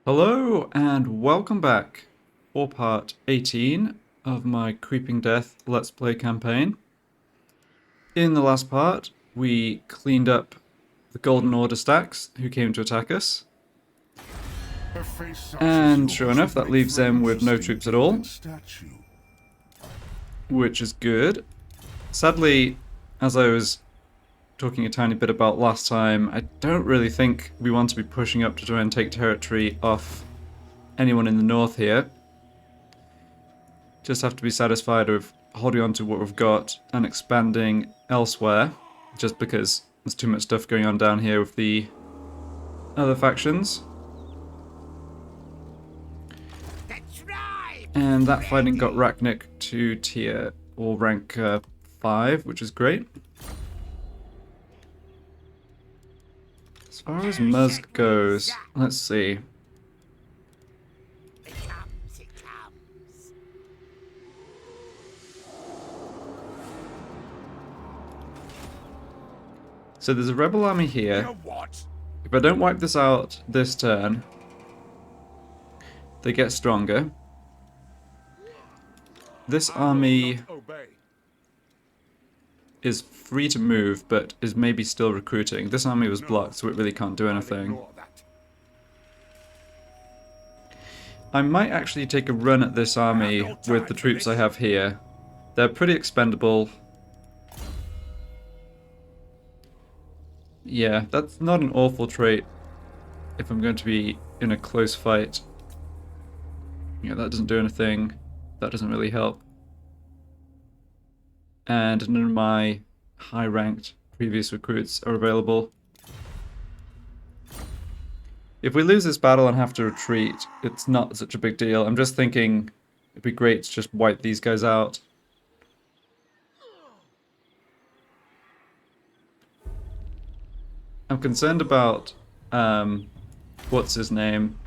Hello and welcome back for part 18 of my Creeping Death Let's Play campaign. In the last part, we cleaned up the Golden Order stacks who came to attack us. And sure enough, that leaves them with no troops at all, which is good. Sadly, as I was talking a tiny bit about last time, I don't really think we want to be pushing up to try and take territory off anyone in the north here. Just have to be satisfied with holding on to what we've got and expanding elsewhere, just because there's too much stuff going on down here with the other factions. And that fighting got Arachnarok to tier or rank 5, which is great. As far as Musk goes, let's see. So there's a rebel army here. If I don't wipe this out this turn, they get stronger. This army is free to move, but is maybe still recruiting. This army was blocked, so it really can't do anything. I might actually take a run at this army with the troops I have here. They're pretty expendable. Yeah, that's not an awful trait if I'm going to be in a close fight. Yeah, that doesn't do anything. That doesn't really help. And none of my high-ranked previous recruits are available. If we lose this battle and have to retreat, it's not such a big deal. I'm just thinking it'd be great to just wipe these guys out. I'm concerned about, what's his name?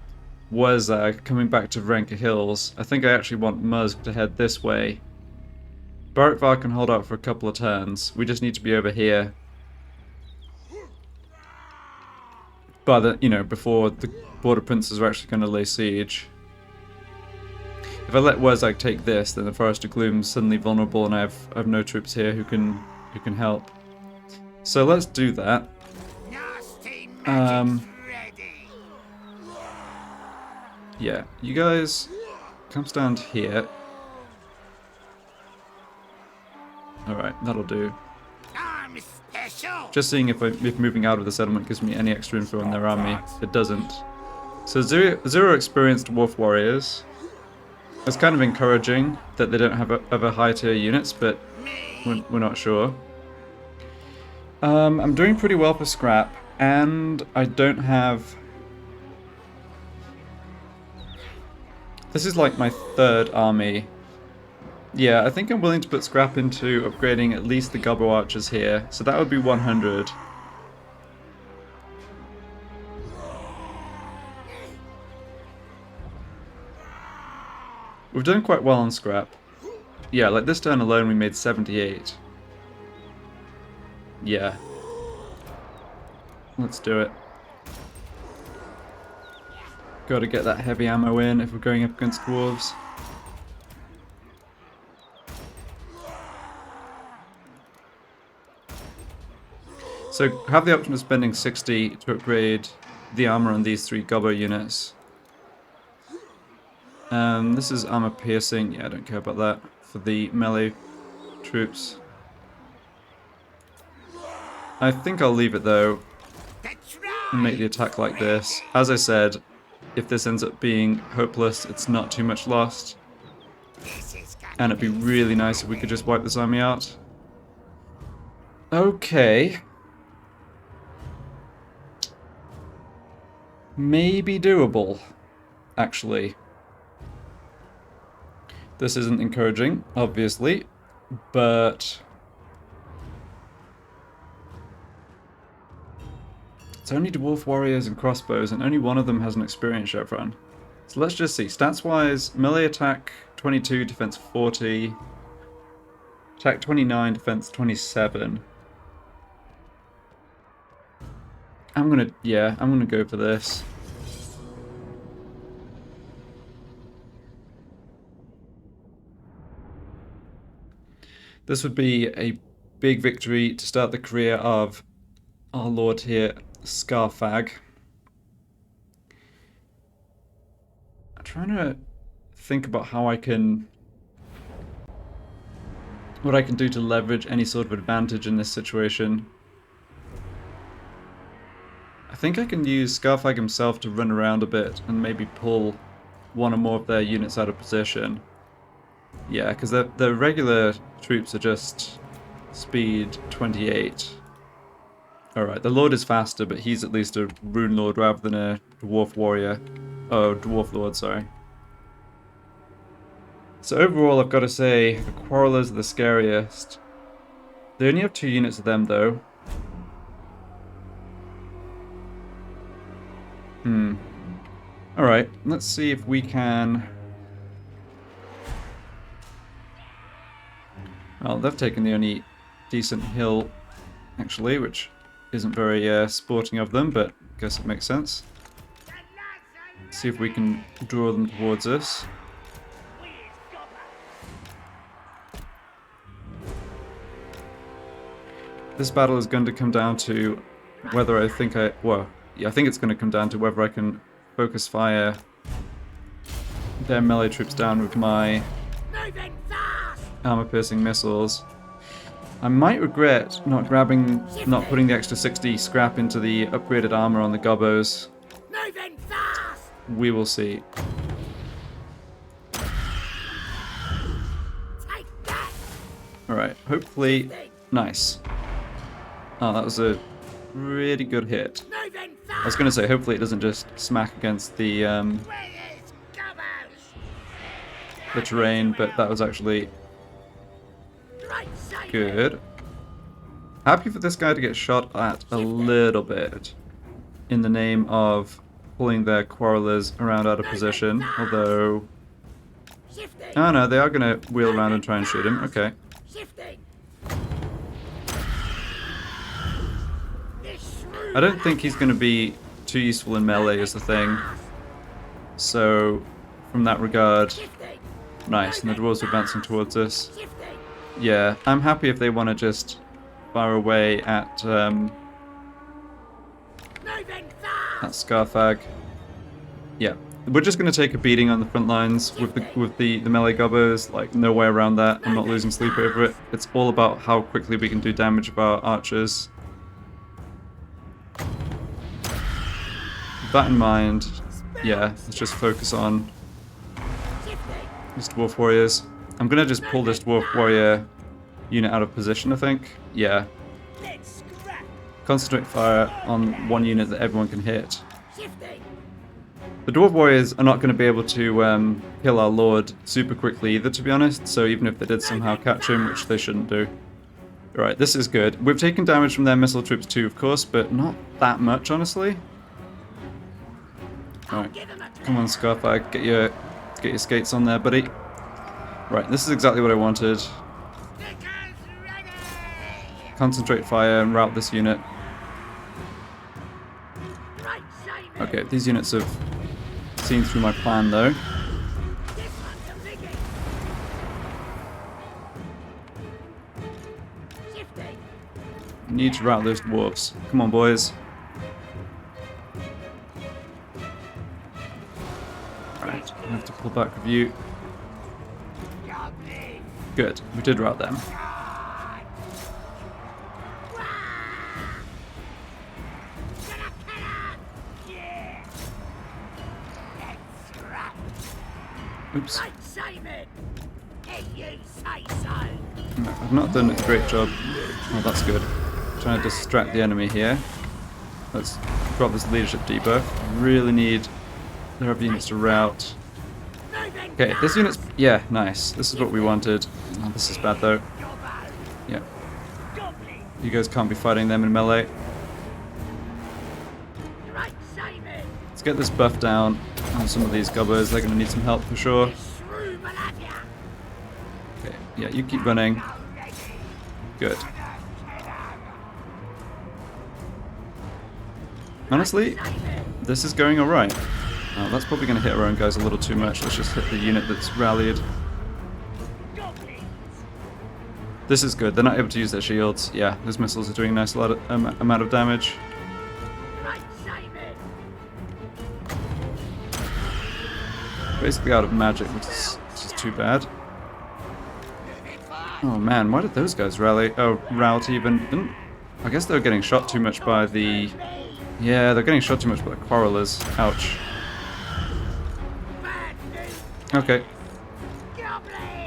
Coming back to Vrenka Hills. I think I actually want Musk to head this way. Barakvar can hold out for a couple of turns. We just need to be over here. But, before the border princes are actually going to lay siege. If I let Wazag take this, then the Forest of Gloom's suddenly vulnerable and I have no troops here who can help. So let's do that. Yeah, you guys come stand here. Alright, that'll do. Just seeing if moving out of the settlement gives me any extra info on their army. It doesn't. So zero experienced dwarf warriors. It's kind of encouraging that they don't have other high tier units, but we're not sure. I'm doing pretty well for scrap, and I don't have... This is like my third army. Yeah, I think I'm willing to put scrap into upgrading at least the Goblin Archers here, so that would be 100. We've done quite well on scrap. Yeah, like this turn alone we made 78. Yeah. Let's do it. Gotta get that heavy ammo in if we're going up against dwarves. So have the option of spending 60 to upgrade the armor on these 3 Goblin units. This is armor piercing. Yeah, I don't care about that for the melee troops. I think I'll leave it though and make the attack like this. As I said, if this ends up being hopeless, it's not too much lost. And it'd be really nice if we could just wipe this army out. Okay. Maybe doable, actually. This isn't encouraging, obviously, but... It's only dwarf warriors and crossbows, and only one of them has an experience chevron. So let's just see. Stats-wise, melee attack 22, defense 40. Attack 29, defense 27. I'm gonna go for this. This would be a big victory to start the career of our lord here, Scarfag. I'm trying to think about how I can... what I can do to leverage any sort of advantage in this situation. I think I can use Scarfag himself to run around a bit and maybe pull one or more of their units out of position. Yeah, because the regular troops are just speed 28. Alright, the Lord is faster, but he's at least a Rune Lord rather than a Dwarf Warrior. Oh, Dwarf Lord, sorry. So overall, I've got to say, the Quarrelers are the scariest. They only have 2 units of them, though. Alright, let's see if we can... Well, they've taken the only decent hill, actually, which isn't very sporting of them, but I guess it makes sense. Let's see if we can draw them towards us. This battle is going to come down to whether I think well, yeah, I think it's going to come down to whether I can focus fire their melee troops down with my armor-piercing missiles. I might regret not putting the extra 60 scrap into the upgraded armor on the Gobbos. We will see. Alright, hopefully... Nice. Oh, that was a really good hit. I was going to say, hopefully it doesn't just smack against the terrain, but that was actually good. Happy for this guy to get shot at a little bit in the name of pulling their Quarrelers around out of position, although... Oh no, they are going to wheel around and try and shoot him, okay. I don't think he's going to be too useful in melee is the thing. So, from that regard, nice. And the dwarves are advancing towards us. Yeah, I'm happy if they want to just fire away at Scarfag. Yeah, we're just going to take a beating on the front lines with the melee gobbos. Like, no way around that. I'm not losing sleep over it. It's all about how quickly we can do damage with our archers. With that in mind, yeah, let's just focus on these dwarf warriors. I'm gonna just pull this dwarf warrior unit out of position, I think. Yeah. Concentrate fire on one unit that everyone can hit. The dwarf warriors are not going to be able to kill our lord super quickly either, to be honest, so even if they did somehow catch him, which they shouldn't do. Alright, this is good. We've taken damage from their missile troops too, of course, but not that much, honestly. Alright, come on, Scarfag, get your skates on there, buddy. Right, this is exactly what I wanted. Concentrate fire and rout this unit. Okay, these units have seen through my plan, though. Need to rout those dwarves. Come on, boys. Right, I have to pull back with you. Good, we did rout them. Oops. No, I've not done a great job. Oh, that's good. Trying to distract the enemy here. Let's drop this leadership debuff. Really need their other units to rout. Okay, this unit's... Yeah, nice. This is what we wanted. Oh, this is bad, though. Yeah. You guys can't be fighting them in melee. Let's get this buff down on some of these gobbers. They're going to need some help for sure. Okay, yeah, you keep running. Good. Honestly, this is going alright. Oh, that's probably going to hit our own guys a little too much. Let's just hit the unit that's rallied. This is good. They're not able to use their shields. Yeah, those missiles are doing a nice lot of, amount of damage. Basically out of magic, which is too bad. Oh man, why did those guys rally? Oh, rout even. I guess they were getting shot too much by the... Yeah, they're getting shot too much by the quarrelers. Ouch. Okay.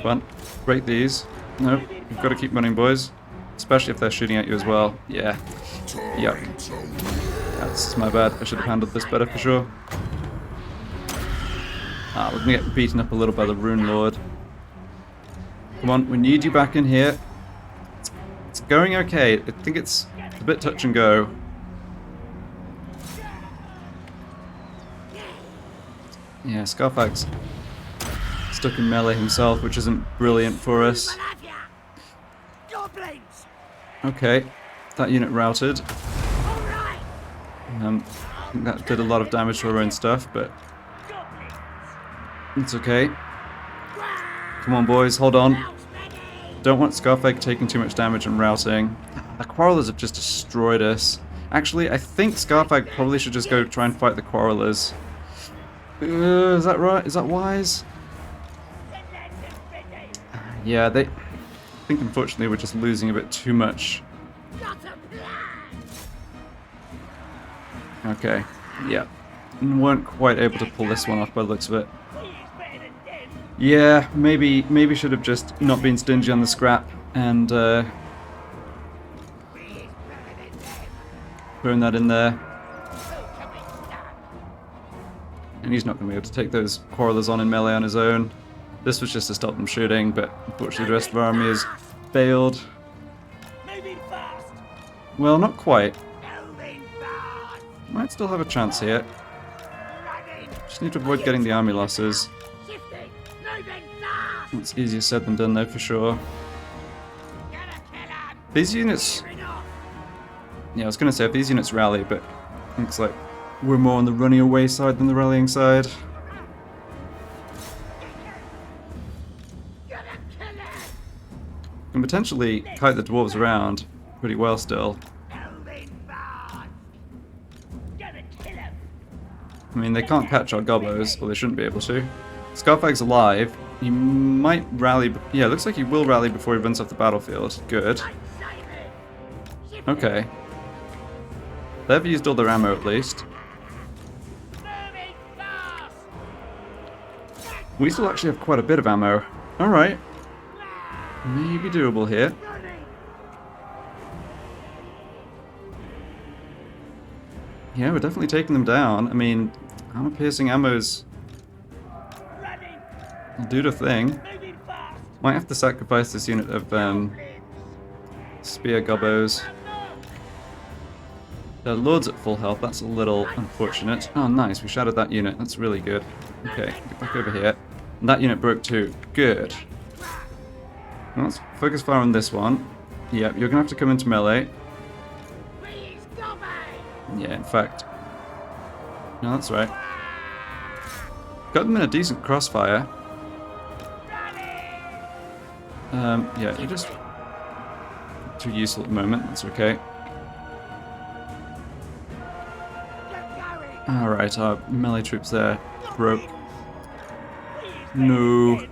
Fun. Break these. Nope. You've got to keep running, boys. Especially if they're shooting at you as well. Yeah. Yep. That's my bad. I should have handled this better for sure. Ah, we're gonna get beaten up a little by the Rune Lord. Come on, we need you back in here. It's going okay. I think it's a bit touch and go. Yeah, Scarfax stuck in melee himself, which isn't brilliant for us. Okay, that unit routed. I think that did a lot of damage to our own stuff, but it's okay. Come on, boys, hold on. Don't want Scarfax taking too much damage and routing. The Quarrelers have just destroyed us. Actually, I think Scarfax probably should just go try and fight the Quarrelers. Is that right? Is that wise? Yeah, I think unfortunately we're just losing a bit too much. Okay, yeah. Weren't quite able to pull this one off by the looks of it. Yeah, maybe should have just not been stingy on the scrap and thrown that in there. And he's not going to be able to take those Quarrelers on in melee on his own. This was just to stop them shooting, but unfortunately the rest of our army has failed. Well, not quite. Might still have a chance here. Just need to avoid getting the army losses. It's easier said than done though, for sure. These units... Yeah, I was going to say, if these units rally, but looks like we're more on the running away side than the rallying side. Can potentially kite the dwarves around pretty well still. I mean, they can't catch our gobos, or they shouldn't be able to. Scarfag's alive. He might rally... Yeah, it looks like he will rally before he runs off the battlefield. Good. Okay. They've used all their ammo at least. We still actually have quite a bit of ammo. Alright. Maybe doable here. Yeah, we're definitely taking them down. I mean, armor-piercing ammos will do the thing. Might have to sacrifice this unit of spear gobos. The Lord's at full health, that's a little unfortunate. Oh nice, we shattered that unit, that's really good. Okay, get back over here. And that unit broke too. Good. Well, let's focus fire on this one. Yep, you're gonna have to come into melee. Yeah, in fact. No, that's right. Got them in a decent crossfire. Yeah, you're just too useful at the moment, that's okay. Alright, our melee troops there broke. No.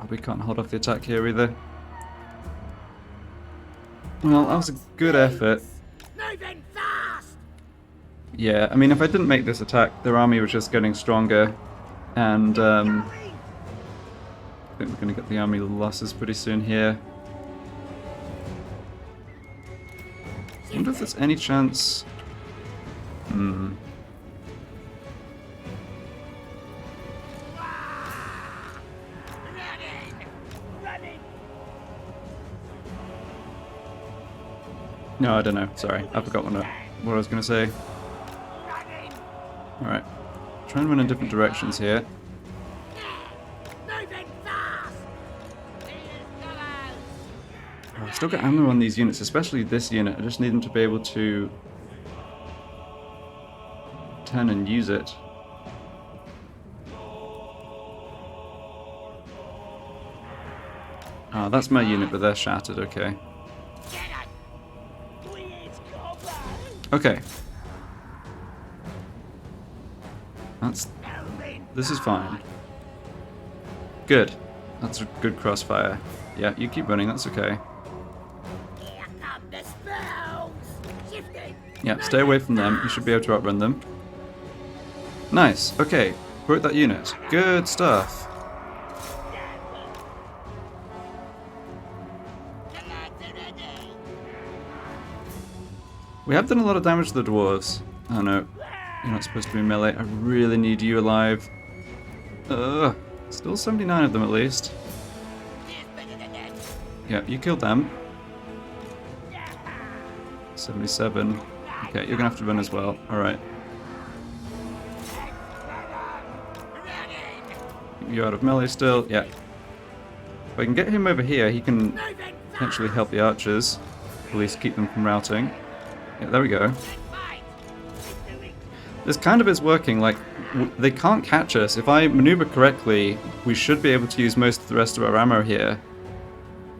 We can't hold off the attack here either. Well, that was a good effort. Yeah, I mean, if I didn't make this attack, their army was just getting stronger, and I think we're going to get the army losses pretty soon here. I wonder if there's any chance... No, I don't know. Sorry, I forgot what I was going to say. Alright. Try and run in different directions here. I've still got ammo on these units, especially this unit. I just need them to be able to turn and use it. Oh, that's my unit, but they're shattered, okay. Okay. This is fine. Good. That's a good crossfire. Yeah, you keep running, that's okay. Yeah, stay away from them. You should be able to outrun them. Nice. Okay. Broke that unit. Good stuff. We have done a lot of damage to the dwarves. Oh no. You're not supposed to be melee. I really need you alive. Ugh. Still 79 of them at least. Yeah, you killed them. 77. Okay, you're gonna have to run as well. Alright. You're out of melee still. Yeah. If I can get him over here, he can potentially help the archers. At least keep them from routing. Yeah, there we go. This kind of is working. Like, they can't catch us. If I maneuver correctly, we should be able to use most of the rest of our ammo here.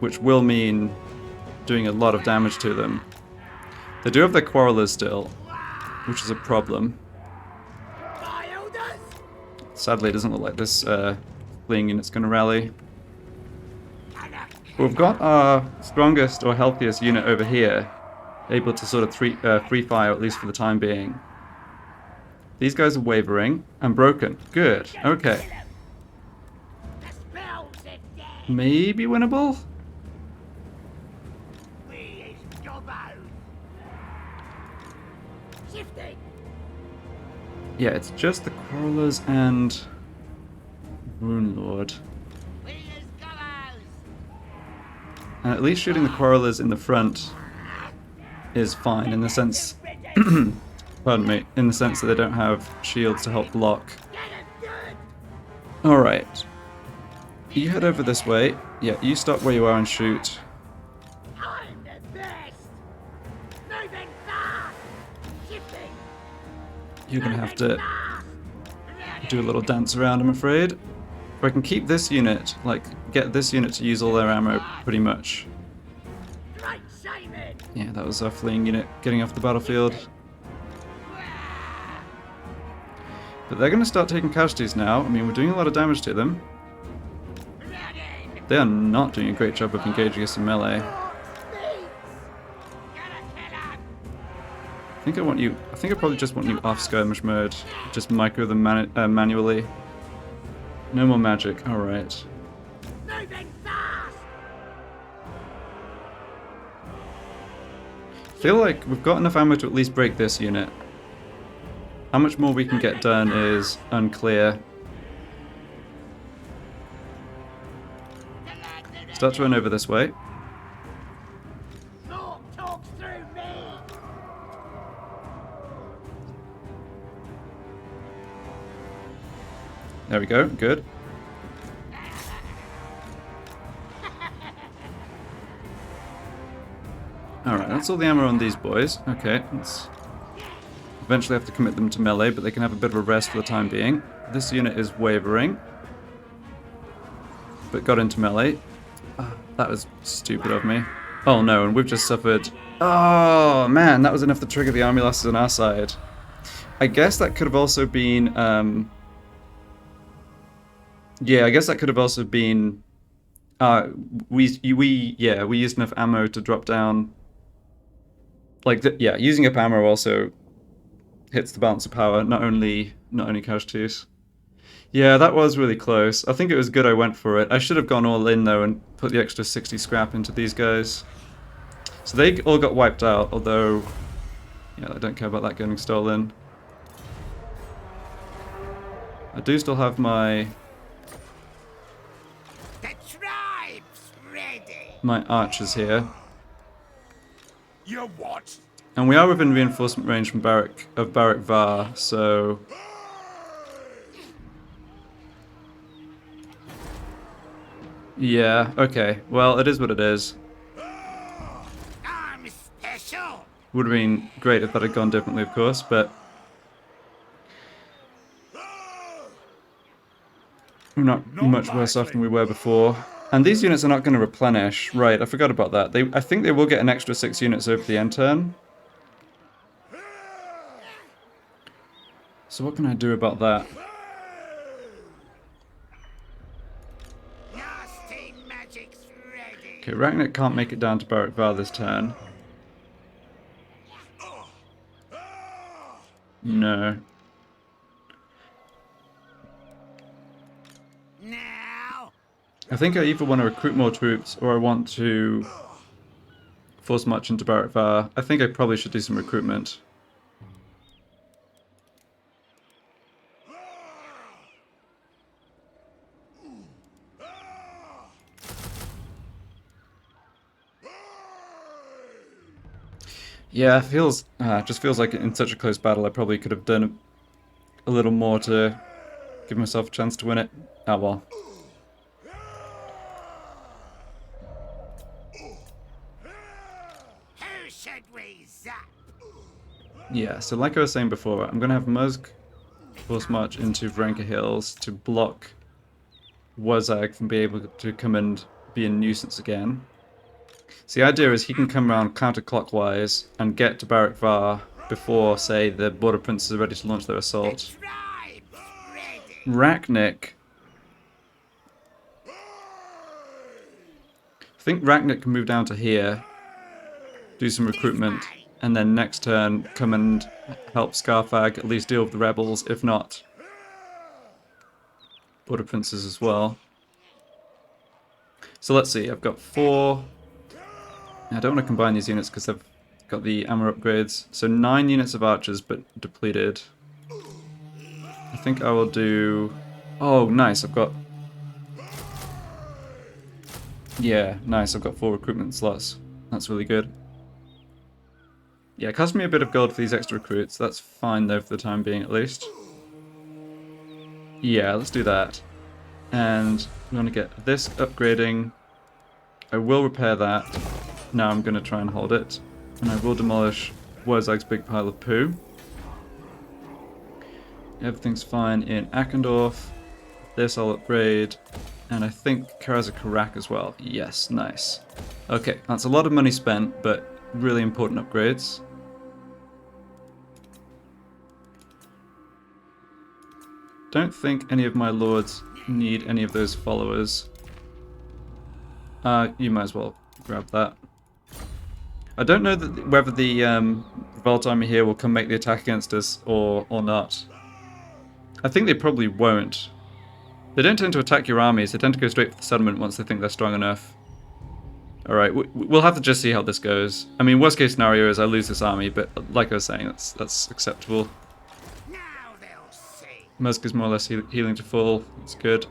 Which will mean doing a lot of damage to them. They do have their quarrelers still, which is a problem. Sadly, it doesn't look like this fleeing unit's going to rally. But we've got our strongest or healthiest unit over here, able to sort of free fire, at least for the time being. These guys are wavering and broken. Good. Okay. Maybe winnable? Yeah, it's just the Quarrelers and Rune Lord. And at least shooting the Quarrelers in the front is fine in the sense... pardon me, in the sense that they don't have shields to help block. Alright. You head over this way. Yeah, you stop where you are and shoot. You're gonna have to do a little dance around, I'm afraid. If I can keep this unit, like, get this unit to use all their ammo, pretty much. Yeah, that was our fleeing unit getting off the battlefield. But they're gonna start taking casualties now. I mean, we're doing a lot of damage to them. They are not doing a great job of engaging us in melee. I think I probably just want you off skirmish mode. Just micro them manually. No more magic. Alright. Feel like we've got enough ammo to at least break this unit. How much more we can get done is unclear. Start to run over this way. There we go, good. Alright, that's all the ammo on these boys. Okay, let's eventually have to commit them to melee, but they can have a bit of a rest for the time being. This unit is wavering, but got into melee. Oh, that was stupid of me. Oh no, and we've just suffered... Oh man, that was enough to trigger the army losses on our side. I guess that could have also been... Yeah, I guess that could have also been... we used enough ammo to drop down... Like, yeah, using up ammo also hits the balance of power, not only casualties. Yeah, that was really close. I think it was good I went for it. I should have gone all in, though, and put the extra 60 scrap into these guys. So they all got wiped out, although... Yeah, I don't care about that getting stolen. I do still have my... my archers here. You what? And we are within reinforcement range from Barak Var, so... Yeah, okay. Well, it is what it is. I'm special. Would have been great if that had gone differently, of course, but... We're not much worse off than we were before. And these units are not going to replenish. Right, I forgot about that. I think they will get an extra 6 units over the end turn. So what can I do about that? Okay, Arachnarok can't make it down to Barak Var this turn. No. I think I either want to recruit more troops or I want to force march into Barak Var. I think I probably should do some recruitment. Yeah, it feels just feels like in such a close battle I probably could have done a little more to give myself a chance to win it. Oh well. Yeah, so like I was saying before, I'm going to have Musk force march into Vrenka Hills to block Wazag from being able to come and be a nuisance again. So the idea is he can come around counterclockwise and get to Barak Var before, say, the Border Princes are ready to launch their assault. Arachnarok. I think Arachnarok can move down to here, do some recruitment, and then next turn come and help Scarfag at least deal with the rebels, if not Border Princes as well. So let's see, I've got 4. I don't want to combine these units because they've got the armor upgrades. So 9 units of archers, but depleted. I think I will do... Oh, nice, I've got... Yeah, nice, I've got 4 recruitment slots. That's really good. Yeah, it cost me a bit of gold for these extra recruits. That's fine, though, for the time being, at least. Yeah, let's do that. And we want to get this upgrading. I will repair that. Now I'm going to try and hold it. And I will demolish Wazag's big pile of poo. Everything's fine in Akendorf. This I'll upgrade. And I think Karazakarak as well. Yes, nice. Okay, that's a lot of money spent, but really important upgrades. Don't think any of my lords need any of those followers. You might as well grab that. I don't know whether the Revolt Army here will come make the attack against us or not. I think they probably won't. They don't tend to attack your armies, they tend to go straight for the settlement once they think they're strong enough. Alright, we'll have to just see how this goes. I mean, worst case scenario is I lose this army, but like I was saying, that's acceptable. Musk is more or less healing to full, that's good.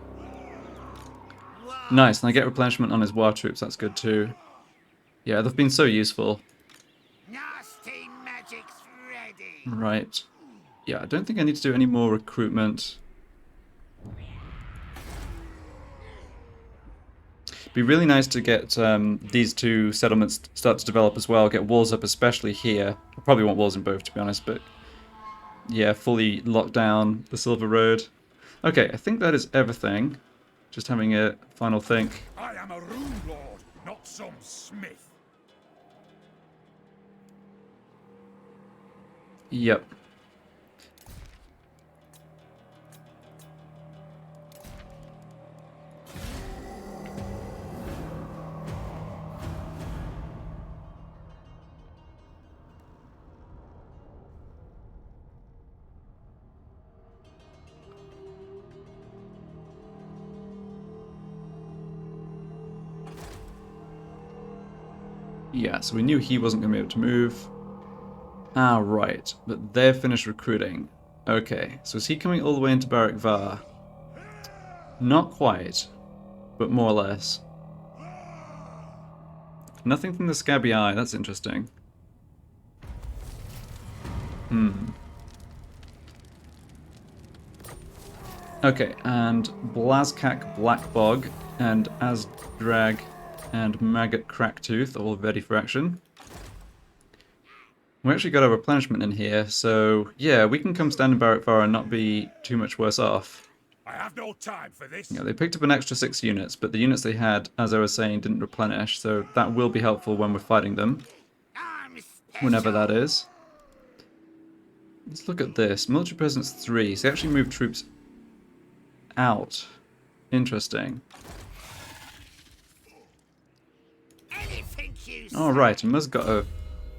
Nice, and I get replenishment on his war troops, that's good too. Yeah, they've been so useful. Right. Yeah, I don't think I need to do any more recruitment. It'd be really nice to get these 2 settlements start to develop as well, get walls up especially here. I probably want walls in both, to be honest, but yeah, fully lock down the Silver Road. Okay, I think that is everything. Just having a final think. I am a rune lord, not some smith. Yep. Yeah, so we knew he wasn't going to be able to move. Ah, right. But they're finished recruiting. Okay, so is he coming all the way into Barak Var? Not quite, but more or less. Nothing from the Scabby Eye, that's interesting. Okay, and Blazkak Blackbog and Azdrag and Maggot Cracktooth all ready for action. We actually got a replenishment in here, so yeah, we can come stand in Barak Var and not be too much worse off. I have no time for this. Yeah, they picked up an extra 6 units, but the units they had, as I was saying, didn't replenish, so that will be helpful when we're fighting them. Whenever that is. Let's look at this. Military presence 3. So they actually moved troops out. Interesting. Oh, right, and Muz got a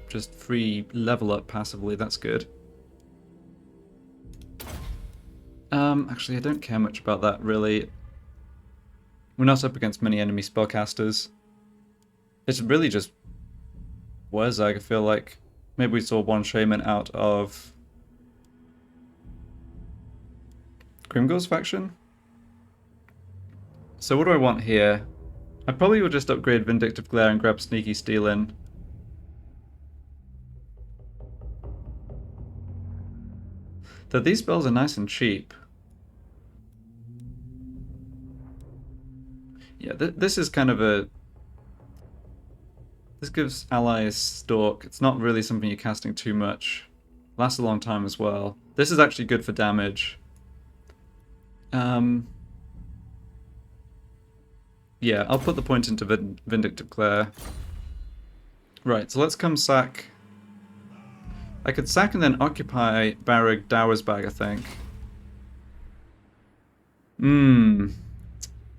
just free level up passively. That's good. Actually, I don't care much about that, really. We're not up against many enemy spellcasters. It's really just Wurzag, I feel like. Maybe we saw one shaman out of Grimgor's faction? So what do I want here? I probably will just upgrade Vindictive Glare and grab Sneaky Stealin'. Though these spells are nice and cheap. Yeah, this is kind of a... This gives allies Stalk. It's not really something you're casting too much. Lasts a long time as well. This is actually good for damage. Yeah, I'll put the point into Vindictive Glare. Right, so let's come sack... I could sack and then occupy Barrag Dowersbag, I think.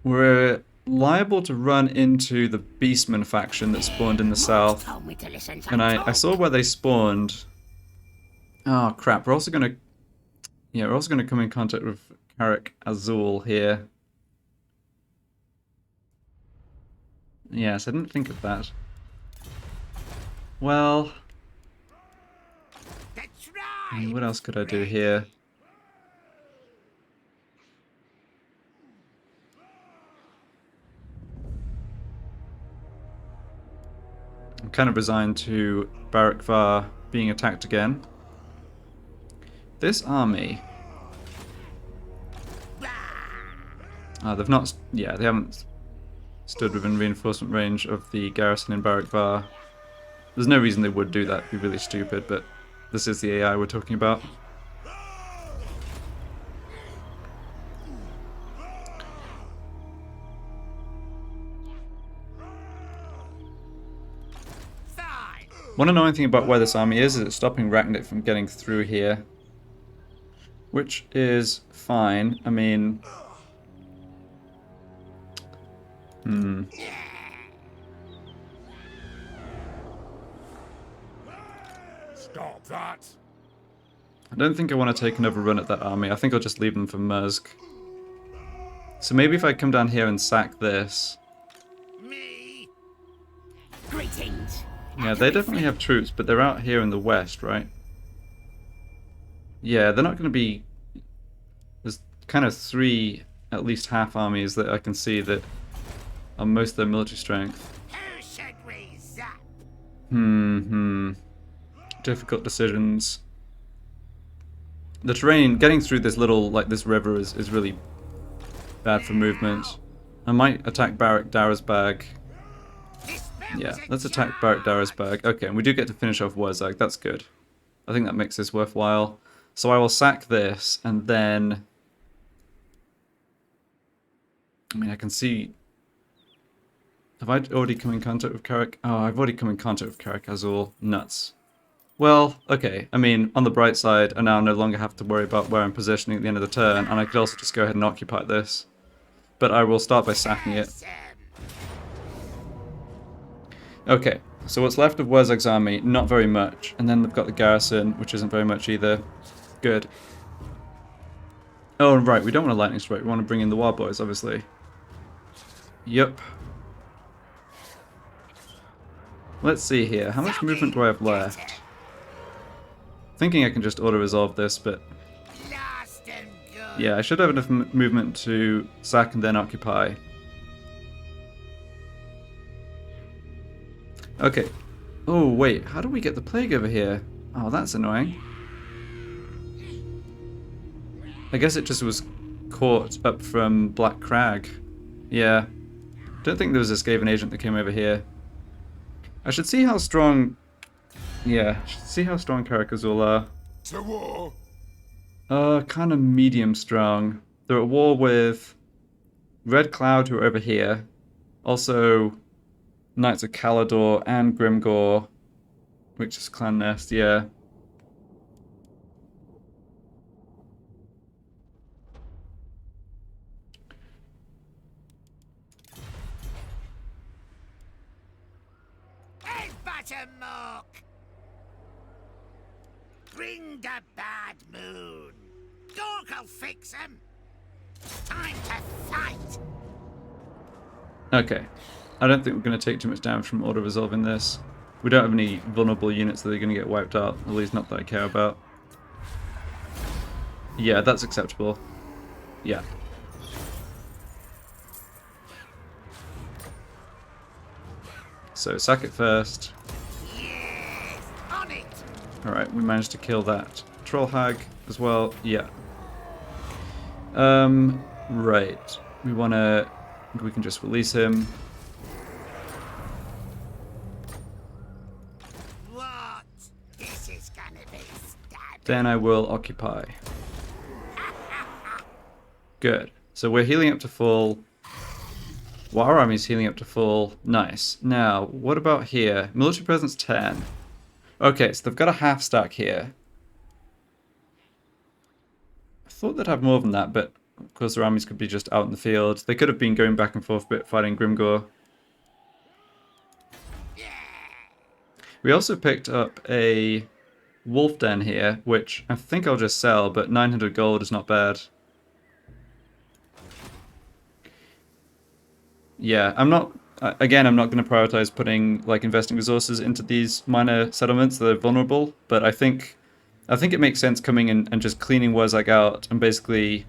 We're liable to run into the Beastman faction that spawned in the south. And I saw where they spawned. Oh crap, we're also gonna... Yeah, we're also gonna come in contact with Karak Azul here. Yes, I didn't think of that. Well... I mean, what else could I do here? I'm kind of resigned to Barak Var being attacked again. This army... they've not... Yeah, they haven't stood within reinforcement range of the garrison in Barak Var. There's no reason they would do that. It'd be really stupid, but this is the AI we're talking about. One annoying thing about where this army is it's stopping Arachnarok from getting through here. Which is fine. I mean... Stop that. I don't think I want to take another run at that army. I think I'll just leave them for Mursk. So maybe if I come down here and sack this... Me. Greetings. Yeah, they definitely have troops, but they're out here in the west, right? Yeah, they're not going to be... There's kind of 3, at least half armies that I can see that are most of their military strength. Who should we zap? Difficult decisions. The terrain, getting through this little, like this river is really bad for movement. I might attack Barak Dowersbag. Yeah, let's attack Barak Dowersbag. Okay, and we do get to finish off Wurzag, that's good. I think that makes this worthwhile. So I will sack this, and then... I mean, I can see... Have I already come in contact with Karak? Oh, I've already come in contact with Karak Azul. Nuts. Well, okay. I mean, on the bright side, I now no longer have to worry about where I'm positioning at the end of the turn, and I could also just go ahead and occupy this. But I will start by sacking it. Okay, so what's left of Wurzag's army? Not very much. And then they've got the garrison, which isn't very much either. Good. Oh, right, we don't want a lightning strike. We want to bring in the War Boys, obviously. Yup. Let's see here. How much movement do I have left? Thinking I can just auto-resolve this, but... Yeah, I should have enough movement to sack and then occupy. Okay. Oh, wait. How do we get the plague over here? Oh, that's annoying. I guess it just was caught up from Black Crag. Yeah. Don't think there was a Skaven agent that came over here. I should see how strong... Yeah, I should see how strong Karak Azul are. To war. Kind of medium strong. They're at war with Red Cloud, who are over here. Also, Knights of Calador and Grimgor, which is Clan Nest, yeah. Hey, Buttermilk! Bring the bad moon. Dork'll fix him. Time to fight. Okay. I don't think we're going to take too much damage from auto-resolving this. We don't have any vulnerable units that are going to get wiped out, at least not that I care about. Yeah, that's acceptable. Yeah. So, sack it first. Yes, on it. Alright, we managed to kill that troll hag as well. Yeah. Right. We can just release him. What? This is gonna be stabbed. Then I will occupy. Good. So we're healing up to full. Well, our army's healing up to full. Nice. Now, what about here? Military presence 10. Okay, so they've got a half stack here. I thought they'd have more than that, but of course their armies could be just out in the field. They could have been going back and forth a bit fighting Grimgor. We also picked up a wolf den here, which I think I'll just sell, but 900 gold is not bad. Yeah, I'm not going to prioritize putting, like, investing resources into these minor settlements that are vulnerable, but I think it makes sense coming in and just cleaning Wurzag out and basically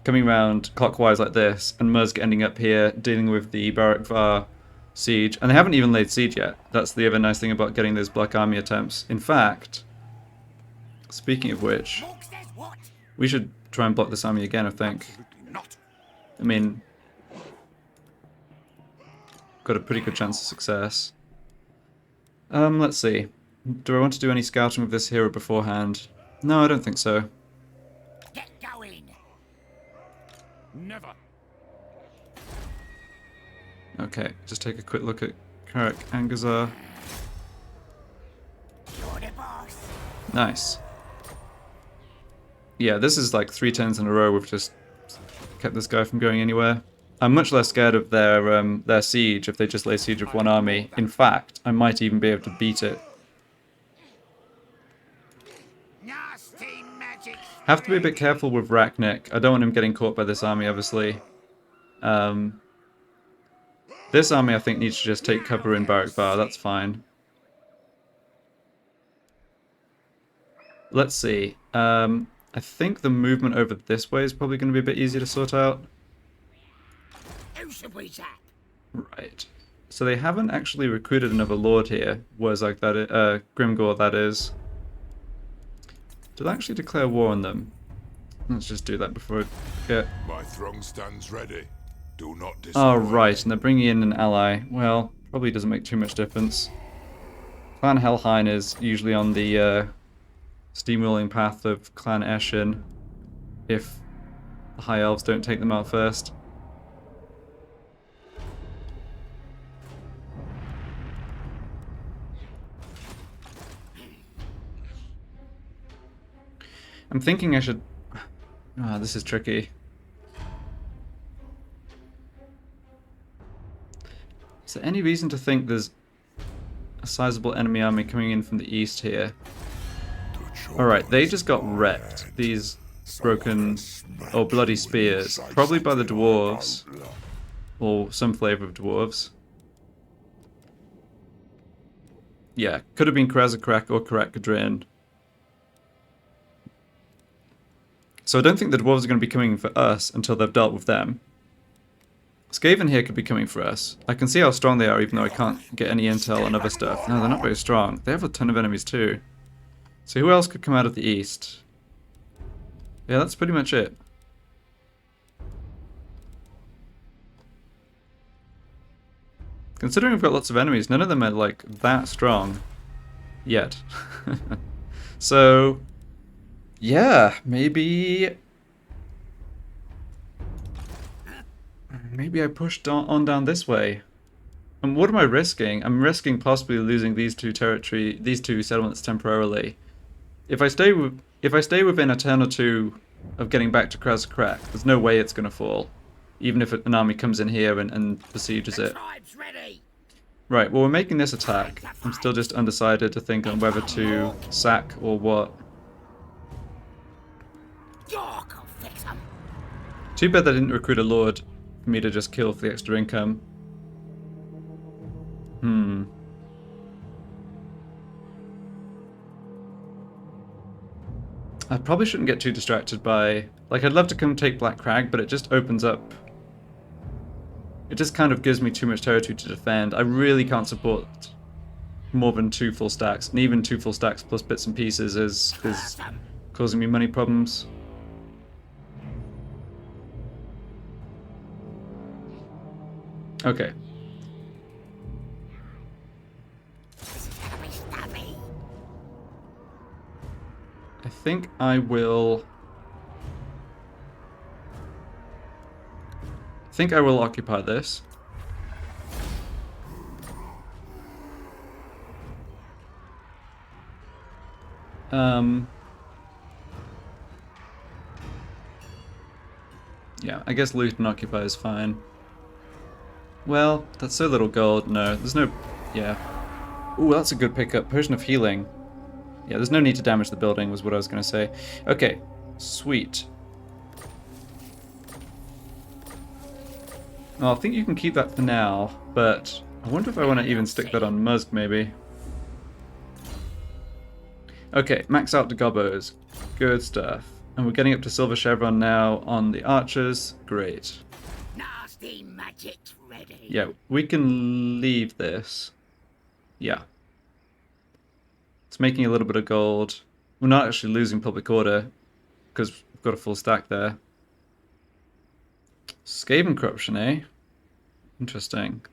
coming around clockwise like this, and Mursk ending up here dealing with the Barak siege. And they haven't even laid siege yet. That's the other nice thing about getting those Black Army attempts. In fact, speaking of which, we should try and block this army again, I think. Absolutely not. I mean, got a pretty good chance of success. Let's see. Do I want to do any scouting with this hero beforehand? No, I don't think so. Get going. Never. Okay, just take a quick look at Karak Angazar. You're the boss. Nice. Yeah, this is like 3 turns in a row we've just kept this guy from going anywhere. I'm much less scared of their siege if they just lay siege of one army. In fact, I might even be able to beat it. Nasty magic. Have to be a bit careful with Rachnik. I don't want him getting caught by this army, obviously. This army, I think, needs to just take cover in Barak Var. That's fine. Let's see. I think the movement over this way is probably going to be a bit easier to sort out. Who should we zap? Right. So they haven't actually recruited another lord here. Wurzag, that is, Grimgor, that is. Did I actually declare war on them? Let's just do that before I get... My throng stands ready. Do not disobey. Oh, right, and they're bringing in an ally. Well, probably doesn't make too much difference. Clan Helheim is usually on the steamrolling path of Clan Eshin, if the High Elves don't take them out first. I'm thinking I should... Ah, this is tricky. Is there any reason to think there's a sizable enemy army coming in from the east here? Alright, they just got wrecked. These broken or bloody spears. Probably by the dwarves. Or some flavour of dwarves. Yeah, could have been Karazakrak or Karakadrin. So I don't think the dwarves are going to be coming for us until they've dealt with them. Skaven here could be coming for us. I can see how strong they are even though I can't get any intel on other stuff. No, they're not very strong. They have a ton of enemies too. So who else could come out of the east? Yeah, that's pretty much it. Considering we've got lots of enemies, none of them are like that strong yet. So yeah, maybe Maybe I pushed on down this way. And what am I risking? I'm risking possibly losing these two settlements temporarily. If I stay within a turn or two of getting back to Krasakrak, there's no way it's going to fall. Even if an army comes in here and besieges it. Tribe's ready. Right, well we're making this attack. I'm still just undecided to think on whether to sack or what. York will fix 'em. Too bad they didn't recruit a lord for me to just kill for the extra income. I probably shouldn't get too distracted by... Like, I'd love to come take Black Crag, but it just opens up... It just kind of gives me too much territory to defend. I really can't support more than 2 full stacks, and even 2 full stacks plus bits and pieces is causing me money problems. Okay. I think I will... occupy this. Yeah, I guess loot and occupy is fine. Well, that's so little gold. No, there's no... Yeah. Ooh, that's a good pickup. Potion of healing. Yeah, there's no need to damage the building, was what I was going to say. Okay, sweet. Well, I think you can keep that for now, but I wonder if I want to even stick that on Musk, maybe. Okay, max out the Gobbos. Good stuff. And we're getting up to Silver Chevron now on the Archers. Great. Nasty magic's ready. Yeah, we can leave this. Yeah. It's making a little bit of gold. We're not actually losing public order because we've got a full stack there. Skaven corruption, eh? Interesting.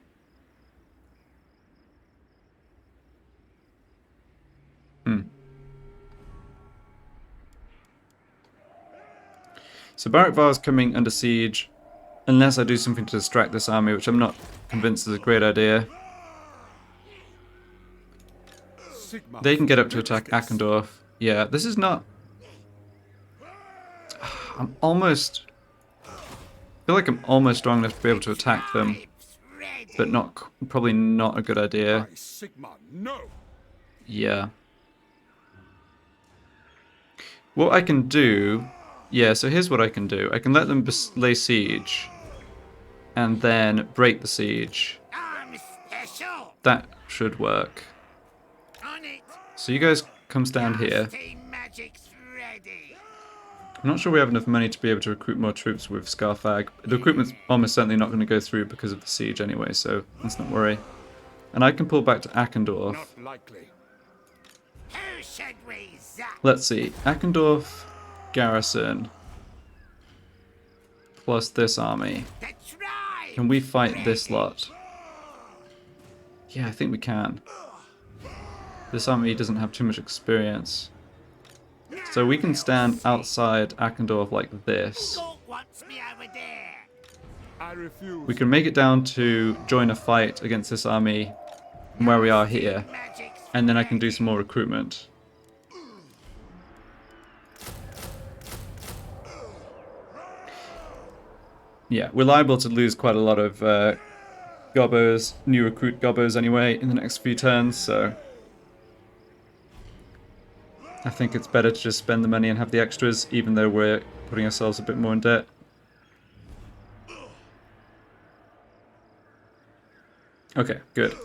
So Barak Var's coming under siege, unless I do something to distract this army, which I'm not convinced is a great idea. They can get up to attack Akendorf. Yeah, this is not... I'm almost... I feel like I'm almost strong enough to be able to attack them, but probably not a good idea. Yeah. What I can do... Yeah, so here's what I can do. I can let them lay siege, and then break the siege. That should work. So you guys come stand here. I'm not sure we have enough money to be able to recruit more troops with Scarfag. The recruitment's almost certainly not going to go through because of the siege anyway, so let's not worry. And I can pull back to Akendorf. Let's see. Akendorf garrison plus this army. Can we fight this lot? Yeah, I think we can. This army doesn't have too much experience. So we can stand outside Akendorf like this. We can make it down to join a fight against this army from where we are here. And then I can do some more recruitment. Yeah, we're liable to lose quite a lot of gobbos, new recruit gobbos anyway, in the next few turns, so... I think it's better to just spend the money and have the extras, even though we're putting ourselves a bit more in debt. Okay, good.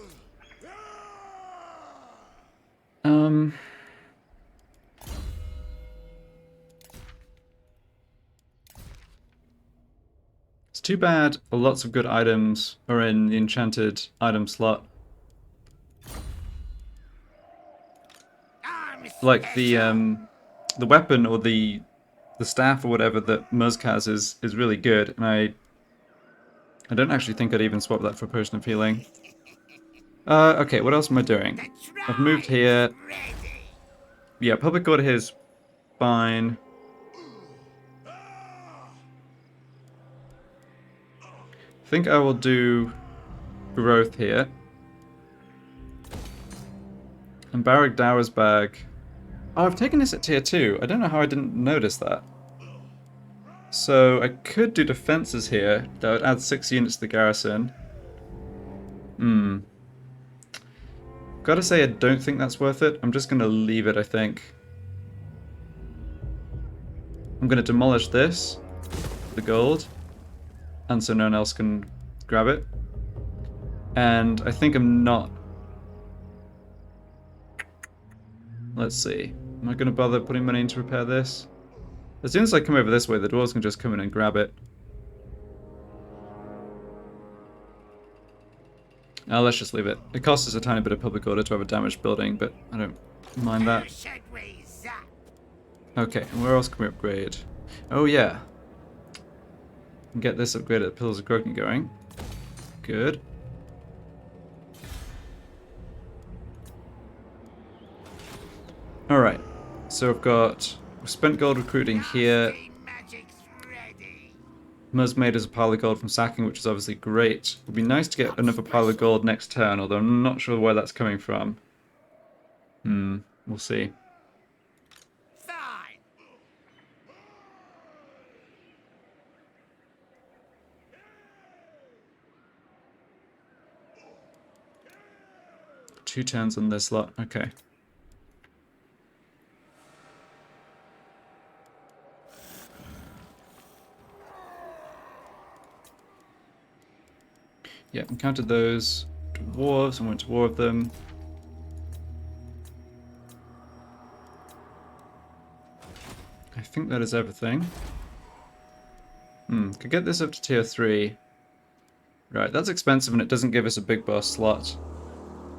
It's too bad lots of good items are in the enchanted item slot. Like the weapon or the staff or whatever that Musk has is really good, and I don't actually think I'd even swap that for a potion of healing. Okay, what else am I doing? I've moved here. Yeah, public order here is fine. I think I will do growth here. And Barak Dower's bag. Oh, I've taken this at tier 2. I don't know how I didn't notice that. So I could do defenses here. That would add 6 units to the garrison. Gotta say, I don't think that's worth it. I'm just gonna leave it, I think. I'm gonna demolish this, the gold, and so no one else can grab it. And I think I'm not... Let's see. Am I gonna bother putting money in to repair this? As soon as I come over this way, the dwarves can just come in and grab it. Let's just leave it. It costs us a tiny bit of public order to have a damaged building, but I don't mind that. Okay, and where else can we upgrade? Oh yeah. And get this upgraded at Pillars of Grogan going. Good. Alright, so we've spent gold recruiting here. Muzz made us a pile of gold from sacking, which is obviously great. It would be nice to get another pile of gold next turn, although I'm not sure where that's coming from. We'll see. Fine. 2 turns on this lot, okay. Yeah, encountered those dwarves and went to war with them. I think that is everything. Could get this up to tier 3. Right, that's expensive and it doesn't give us a big boss slot.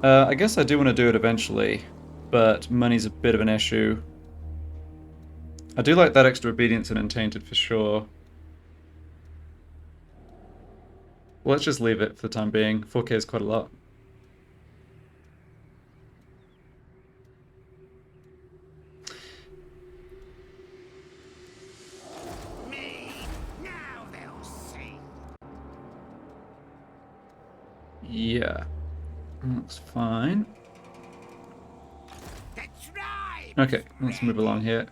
I guess I do want to do it eventually, but money's a bit of an issue. I do like that extra obedience and untainted for sure. Well, let's just leave it for the time being. 4k is quite a lot. Me. Now they'll see. Yeah. That's fine. The tribe. Okay, let's move along here.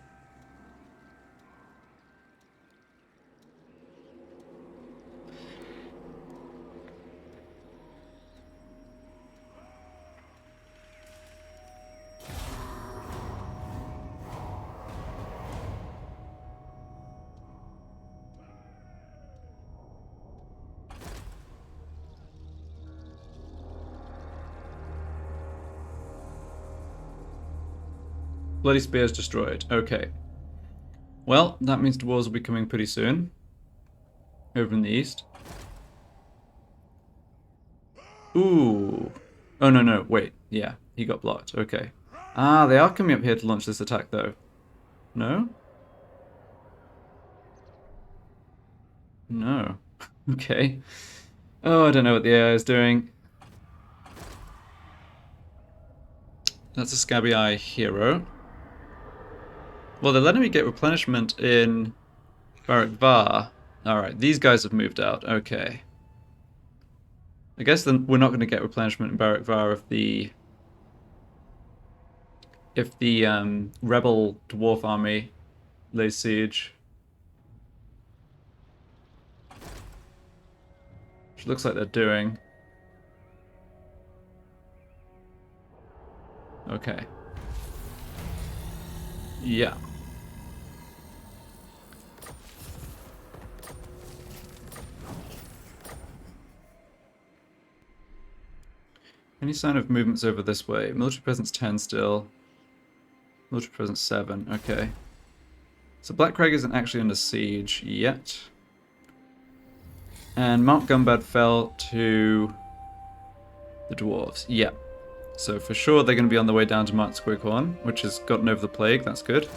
Bloody Spears destroyed. Okay. Well, that means dwarves will be coming pretty soon. Over in the east. Ooh. Oh, no, wait. Yeah, he got blocked. Okay. Ah, they are coming up here to launch this attack, though. No? No. Okay. Oh, I don't know what the AI is doing. That's a Scabby Eye hero. Well, they're letting me get replenishment in Barak Var. Alright, these guys have moved out. Okay. I guess then we're not going to get replenishment in Barak Var if the rebel dwarf army lays siege. Which looks like they're doing. Okay. Yeah. Any sign of movements over this way? Military presence 10 still. Military presence 7, okay. So Black Crag isn't actually under siege yet. And Mount Gumbad fell to the dwarves. Yeah. So for sure they're going to be on the way down to Mount Squighorn, which has gotten over the plague, that's good.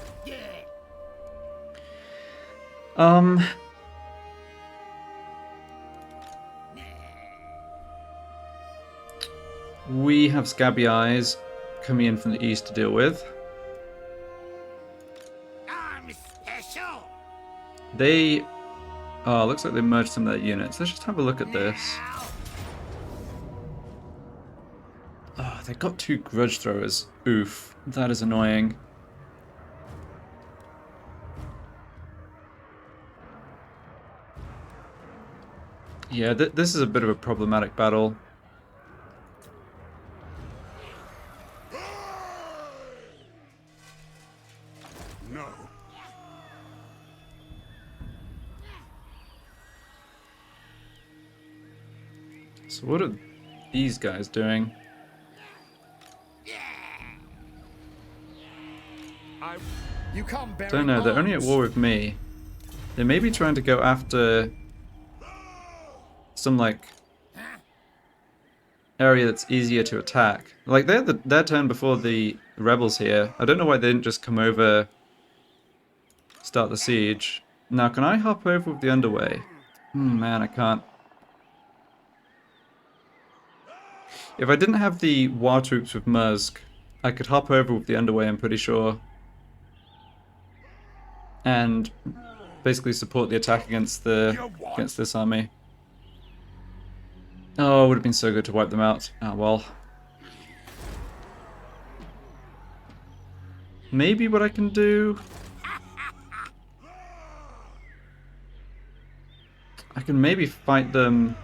We have Scabby Eyes coming in from the east to deal with. I'm special. They Oh, looks like they merged some of their units. Let's just have a look at this. Oh, they got 2 grudge throwers. Oof, that is annoying. Yeah, this is a bit of a problematic battle. No. So what are these guys doing? You can't bear Don't know, they're only at war with me. They may be trying to go after some, like, area that's easier to attack. Like, they're their turn before the rebels here. I don't know why they didn't just come over, start the siege. Now, can I hop over with the underway? Man, I can't. If I didn't have the war troops with Mursk, I could hop over with the underway, I'm pretty sure. And basically support the attack against this army. Oh, it would have been so good to wipe them out. Ah, well. Maybe what I can do... I can maybe fight them...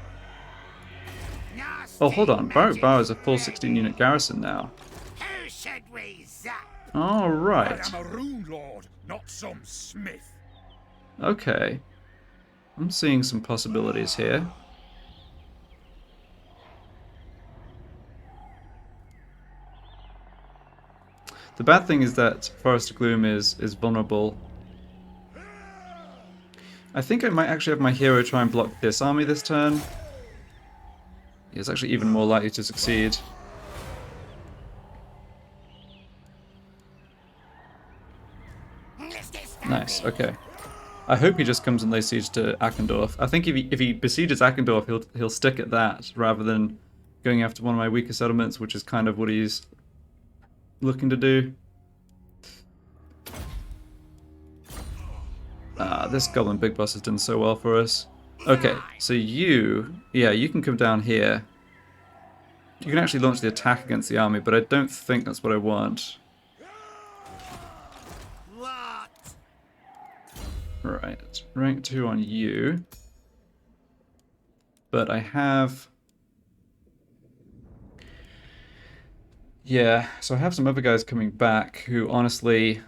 Oh, hold on. Barrack Bar is a full 16-unit garrison now. Who should we zap? Alright. I am a rune lord, not some smith. Okay. I'm seeing some possibilities here. The bad thing is that Forest of Gloom is vulnerable. I think I might actually have my hero try and block this army this turn. It's actually even more likely to succeed. Nice, okay. I hope he just comes and lays siege to Achendorf. I think if he besieges Achendorf, he'll stick at that rather than going after one of my weaker settlements, which is kind of what he's looking to do. This Goblin Big Boss has done so well for us. Okay, so you can come down here. You can actually launch the attack against the army, but I don't think that's what I want. What? Right, rank 2 on you. But I have... Yeah, so I have some other guys coming back who honestly...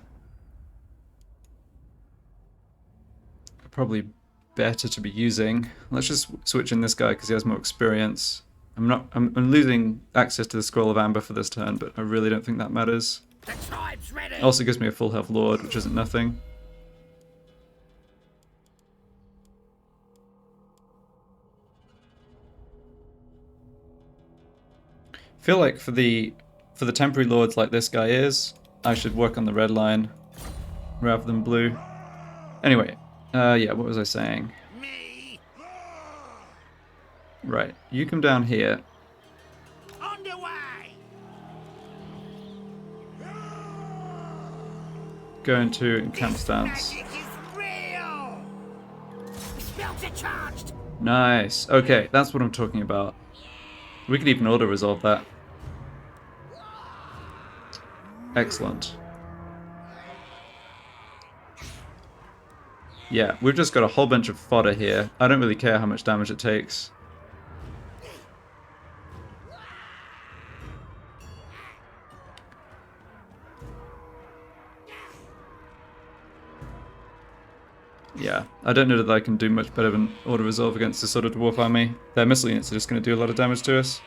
are probably better to be using. Let's just switch in this guy because he has more experience. I'm losing access to the Scroll of Amber for this turn, but I really don't think that matters. The tribe's ready. Also gives me a full health lord, which isn't nothing. I feel like for the temporary lords like this guy is, I should work on the red line rather than blue. Anyway, yeah, what was I saying? Me. Right, you come down here. Underway. Go into encamp stance. Magic is real. Spells are charged. Nice. Okay, that's what I'm talking about. We could even auto-resolve that. Excellent. Yeah, we've just got a whole bunch of fodder here. I don't really care how much damage it takes. Yeah, I don't know that I can do much better than auto-resolve against this sort of dwarf army. Their missile units are just going to do a lot of damage to us.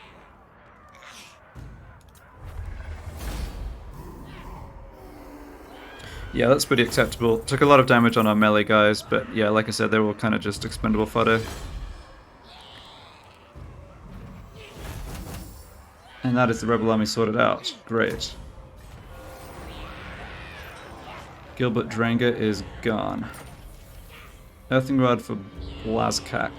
Yeah, that's pretty acceptable. Took a lot of damage on our melee guys, but yeah, like I said, they're all kind of just expendable fodder. And that is the rebel army sorted out. Great. Gilbert Dranger is gone. Earthing Rod for Blazkak.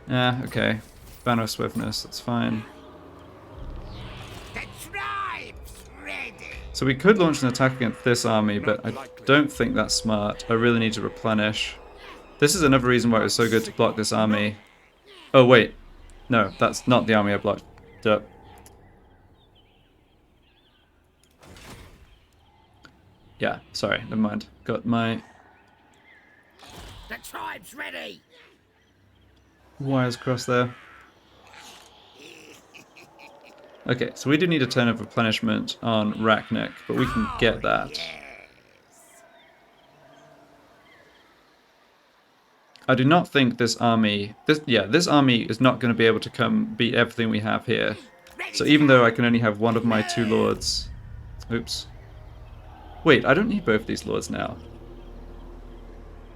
Okay. Banner of Swiftness, that's fine. The tribe's ready. So we could launch an attack against this army, but I don't think that's smart. I really need to replenish. This is another reason why it was so good to block this army. Oh, wait. No, that's not the army I blocked. Duh. Yeah, sorry, never mind. Got my The tribe's ready. wires crossed there. Okay, so we do need a turn of replenishment on Arachnarok, but we can get that. I do not think this army... this army is not going to be able to come beat everything we have here. So even though I can only have one of my 2 lords... Oops. Wait, I don't need both of these lords now.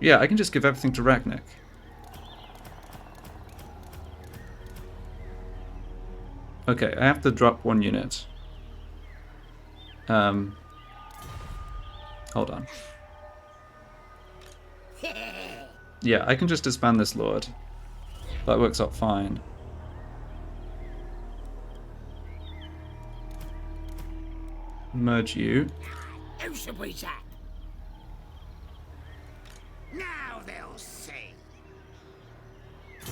Yeah, I can just give everything to Arachnarok. Okay, I have to drop 1 unit. Hold on. Yeah, I can just disband this lord. That works out fine. Merge you. Who should we tap? Now they'll see.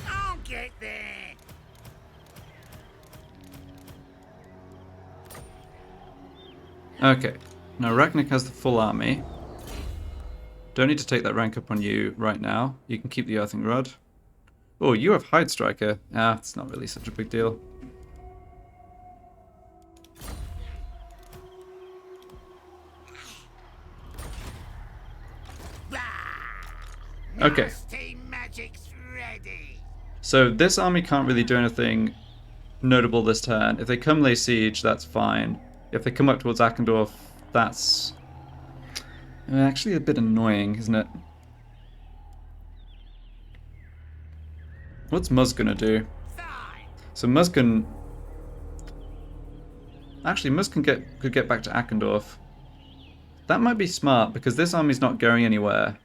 I'll get there. Okay, now Arachnarok has the full army. Don't need to take that rank up on you right now. You can keep the Earthing Rod. Oh, you have Hide Striker. Ah, it's not really such a big deal. Okay. Nasty magic's ready. So this army can't really do anything notable this turn. If they come lay siege, that's fine. If they come up towards Akendorf, that's actually a bit annoying, isn't it? What's Muzz gonna do? Fine. So Muzz can... Actually, Muzz could get back to Akendorf. That might be smart, because this army's not going anywhere.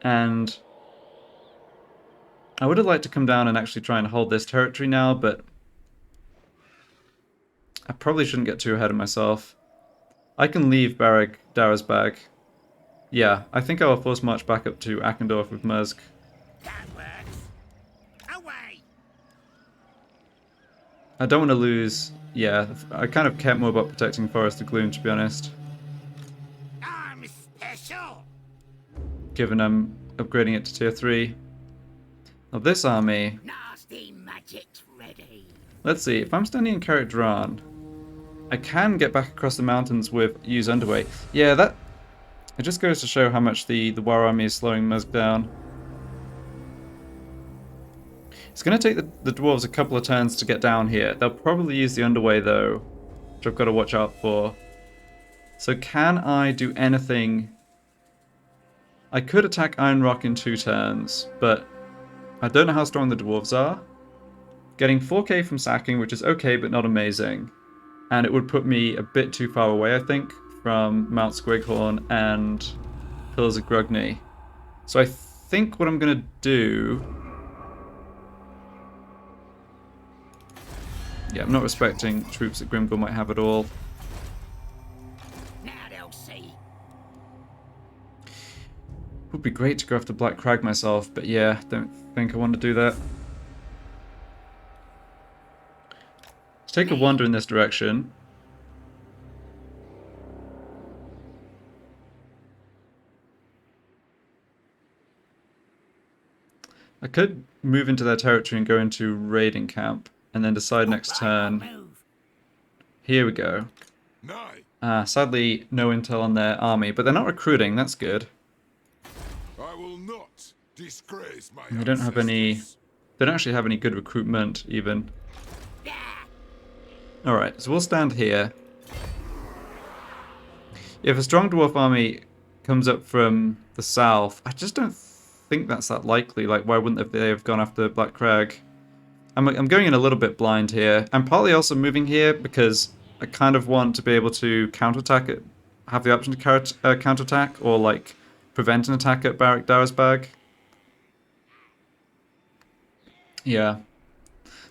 And I would have liked to come down and actually try and hold this territory now, but I probably shouldn't get too ahead of myself. I can leave Barrack Darasbag. Yeah, I think I will force march back up to Akendorf with Muzg. That works. Away. I don't want to lose... Yeah, I kind of cared more about protecting Forest of Gloom, to be honest. I'm special. Given I'm upgrading it to tier 3. Now this army... Nasty magic's ready. Let's see, if I'm standing in Carrick Dran, I can get back across the mountains with use Underway. Yeah, that... It just goes to show how much the War Army is slowing Muzg down. It's going to take the Dwarves a couple of turns to get down here. They'll probably use the Underway though, which I've got to watch out for. So can I do anything? I could attack Iron Rock in 2 turns, but I don't know how strong the Dwarves are. Getting 4k from sacking, which is okay but not amazing. And it would put me a bit too far away, I think, from Mount Squighorn and Pillars of Grugny. So I think what I'm going to do... Yeah, I'm not respecting troops that Grimgor might have at all. Now they'll see. Would be great to go after Black Crag myself, but yeah, don't think I want to do that. Let's take a wander in this direction. I could move into their territory and go into raiding camp, and then decide next turn. Move. Here we go. Nay, Sadly, no intel on their army, but they're not recruiting, that's good. I will not disgrace my They don't have any... ancestors. They don't actually have any good recruitment, even. Yeah. Alright, so we'll stand here. If a strong dwarf army comes up from the south, I just don't think that's that likely. Like, why wouldn't they have gone after Black Crag? I'm going in a little bit blind here. I'm partly also moving here because I kind of want to be able to counterattack it, have the option to counterattack, or like prevent an attack at Barrack Darasbag. Yeah.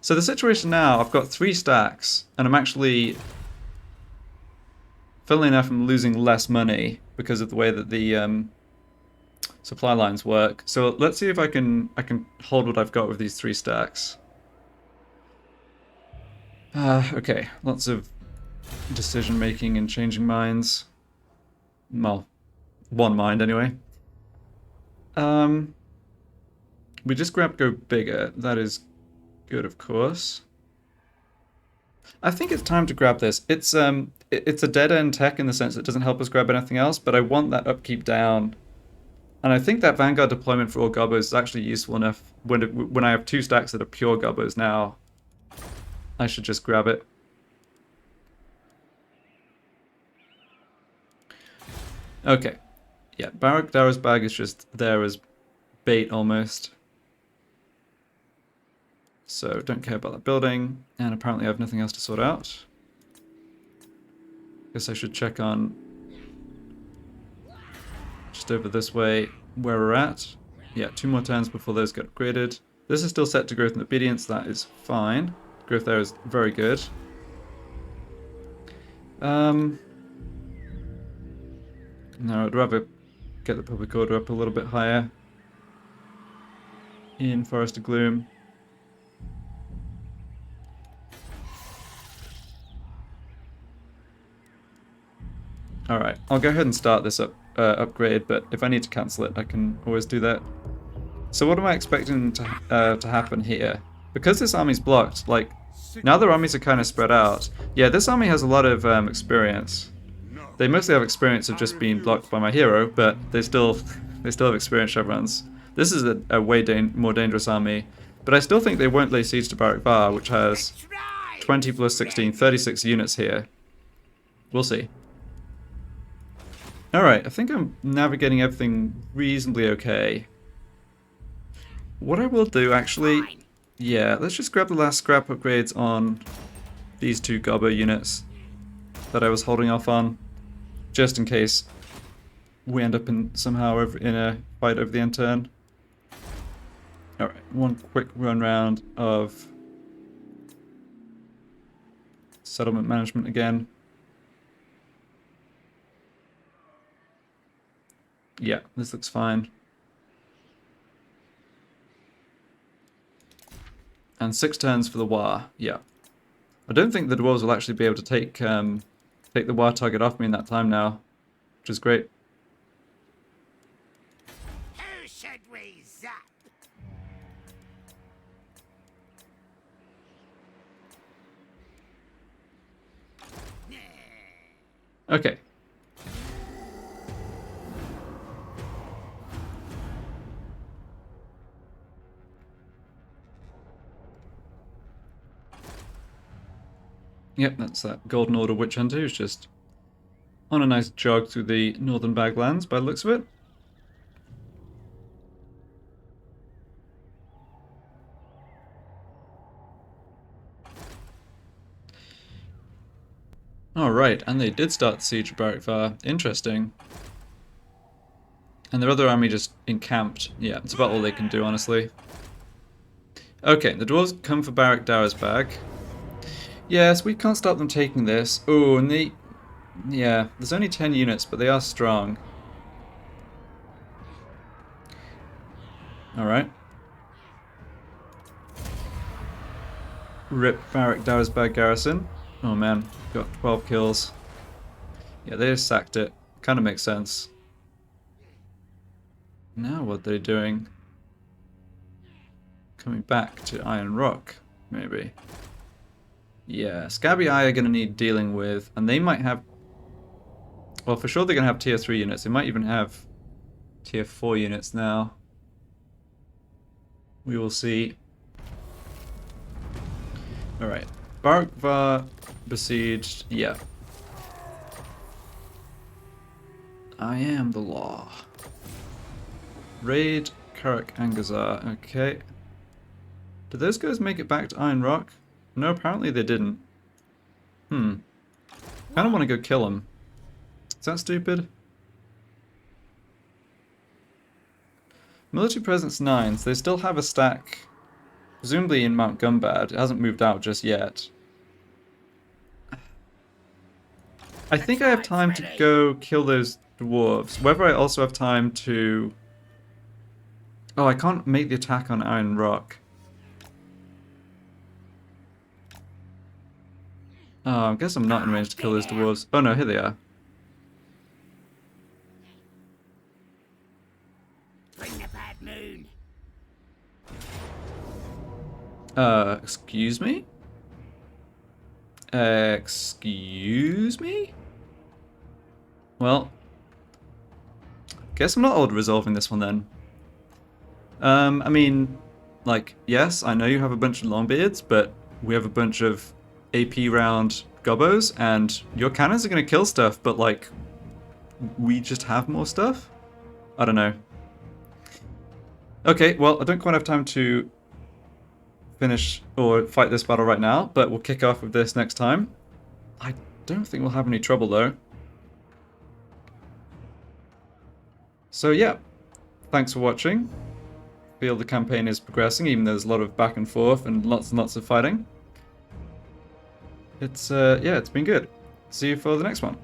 So the situation now, I've got 3 stacks, and I'm actually, funnily enough, I'm losing less money. because of the way that the supply lines work. So let's see if I can hold what I've got with these 3 stacks. Okay, lots of decision making and changing minds. Well, one mind anyway. We just grabbed Go Bigger. That is good, of course. I think it's time to grab this. It's a dead-end tech in the sense that it doesn't help us grab anything else, but I want that upkeep down. And I think that Vanguard deployment for all Gobbos is actually useful enough. When I have 2 stacks that are pure Gobbos now, I should just grab it. Okay. Yeah, Barak Dara's bag is just there as bait almost. So don't care about that building, and apparently I have nothing else to sort out. Guess I should check on just over this way where we're at. Yeah, 2 more turns before those get upgraded. This is still set to growth and obedience, that is fine. Growth there is very good. No, I'd rather get the public order up a little bit higher in Forest of Gloom. Alright, I'll go ahead and start this upgrade, but if I need to cancel it, I can always do that. So what am I expecting to happen here? Because this army's blocked, like, now their armies are kind of spread out. Yeah, this army has a lot of experience. They mostly have experience of just being blocked by my hero, but they still have experience chevrons. This is a way more dangerous army, but I still think they won't lay siege to Barak Bar, which has 20 plus 16, 36 units here. We'll see. Alright, I think I'm navigating everything reasonably okay. What I will do, actually, yeah, let's just grab the last scrap upgrades on these 2 Gobbo units that I was holding off on, just in case we end up somehow in a fight over the end turn. Alright, one quick run round of settlement management again. Yeah, this looks fine. And 6 turns for the War. Yeah. I don't think the Dwarves will actually be able to take the War target off me in that time now, which is great. Who should we zap? Okay. Yep, that's that Golden Order Witch Hunter who's just on a nice jog through the Northern Baglands by the looks of it. Alright, and they did start the siege of Barak Var. Interesting. And their other army just encamped. Yeah, it's about all they can do, honestly. Okay, the dwarves come for Barak Dara's bag. Yes, we can't stop them taking this. Oh, and yeah, there's only 10 units, but they are strong. Alright. Rip Barak Dara's bag garrison. Oh man, got 12 kills. Yeah, they just sacked it. Kind of makes sense. Now what are they doing? Coming back to Iron Rock, maybe. Yeah, Scabby Eye are going to need dealing with, and they might have... Well, for sure they're going to have tier 3 units. They might even have tier 4 units now. We will see. Alright, Barak Var besieged. Yeah. I am the law. Raid Karak Angazar. Okay. Did those guys make it back to Iron Rock? No, apparently they didn't. Kind of want to go kill them. Is that stupid? Military presence 9, so they still have a stack, presumably in Mount Gumbad. It hasn't moved out just yet. I think I have time to go kill those dwarves. Whether I also have time to... Oh, I can't make the attack on Iron Rock. Oh, I guess I'm not in range to kill those dwarves. Oh no, here they are. Bring the bad moon. Excuse me? Excuse me? Well, guess I'm not old resolving this one then. I mean, like, yes, I know you have a bunch of longbeards, but we have a bunch of AP round gobbos, and your cannons are gonna kill stuff, but like, we just have more stuff? I don't know. Okay, well, I don't quite have time to finish or fight this battle right now, but we'll kick off with this next time. I don't think we'll have any trouble though. So yeah, thanks for watching. I feel the campaign is progressing, even though there's a lot of back and forth and lots of fighting. It's yeah, it's been good. See you for the next one.